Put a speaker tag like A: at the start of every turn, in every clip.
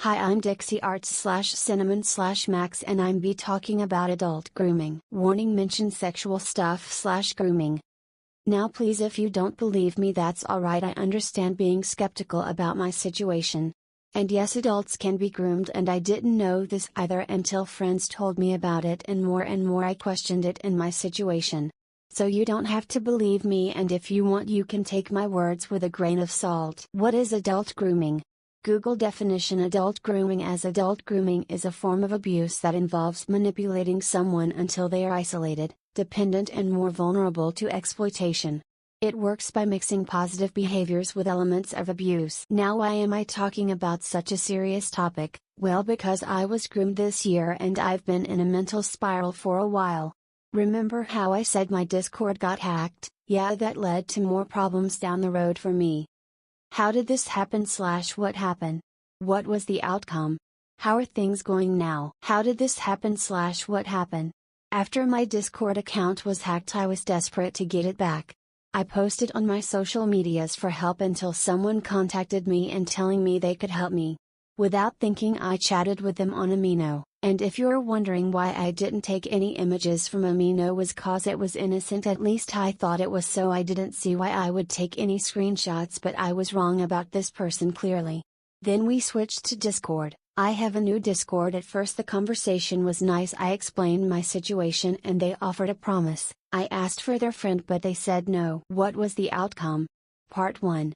A: Hi, I'm dixxi/cinnamon/max and I'm be talking about adult grooming. Warning: mention sexual stuff/grooming. Now please, if you don't believe me, that's alright. I understand being skeptical about my situation. And yes, adults can be groomed, and I didn't know this either until friends told me about it, and more I questioned it in my situation. So you don't have to believe me, and if you want you can take my words with a grain of salt. What is adult grooming? Google definition: adult grooming. As adult grooming is a form of abuse that involves manipulating someone until they are isolated, dependent and more vulnerable to exploitation. It works by mixing positive behaviors with elements of abuse. Now, why am I talking about such a serious topic? Well, because I was groomed this year and I've been in a mental spiral for a while. Remember how I said my Discord got hacked? Yeah, that led to more problems down the road for me. How did this happen / what happened? What was the outcome? How are things going now? How did this happen / what happened? After my Discord account was hacked, I was desperate to get it back. I posted on my social medias for help until someone contacted me and telling me they could help me. Without thinking, I chatted with them on Amino, and if you're wondering why I didn't take any images from Amino, was cause it was innocent. At least I thought it was, so I didn't see why I would take any screenshots, but I was wrong about this person clearly. Then we switched to Discord. I have a new Discord. At first the conversation was nice. I explained my situation and they offered a promise. I asked for their friend but they said no. What was the outcome? Part 1.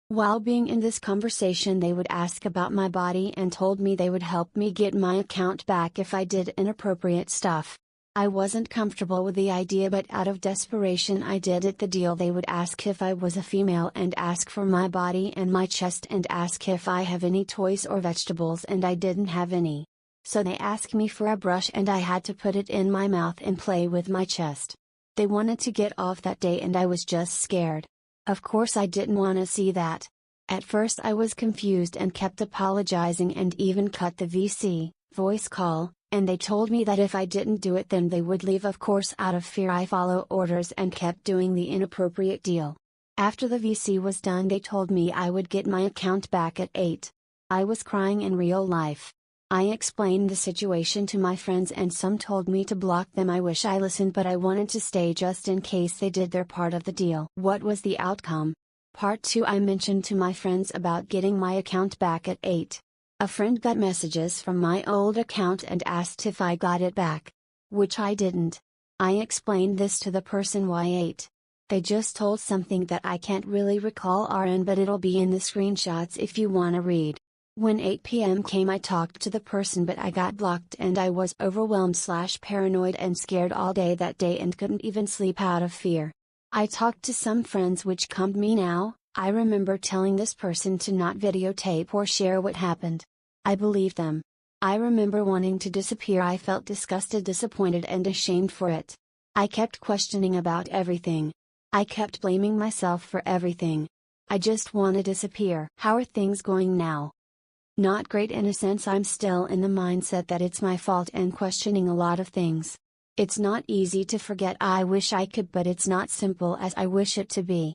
A: While being in this conversation, they would ask about my body and told me they would help me get my account back if I did inappropriate stuff. I wasn't comfortable with the idea, but out of desperation I did it. The deal: they would ask if I was a female and ask for my body and my chest and ask if I have any toys or vegetables, and I didn't have any. So they asked me for a brush and I had to put it in my mouth and play with my chest. They wanted to get off that day and I was just scared. Of course I didn't want to see that. At first I was confused and kept apologizing and even cut the VC, voice call, and they told me that if I didn't do it then they would leave. Of course, out of fear I follow orders and kept doing the inappropriate deal. After the VC was done, they told me I would get my account back at 8. I was crying in real life. I explained the situation to my friends and some told me to block them. I wish I listened, but I wanted to stay just in case they did their part of the deal. What was the outcome? Part 2. I mentioned to my friends about getting my account back at 8. A friend got messages from my old account and asked if I got it back. Which I didn't. I explained this to the person. Why 8? They just told something that I can't really recall RN, but it'll be in the screenshots if you wanna read. When 8 p.m. came, I talked to the person but I got blocked and I was overwhelmed / paranoid and scared all day that day and couldn't even sleep out of fear. I talked to some friends which calmed me now. I remember telling this person to not videotape or share what happened. I believed them. I remember wanting to disappear. I felt disgusted, disappointed and ashamed for it. I kept questioning about everything. I kept blaming myself for everything. I just want to disappear. How are things going now? Not great, in a sense. I'm still in the mindset that it's my fault and questioning a lot of things. It's not easy to forget. I wish I could, but it's not simple as I wish it to be.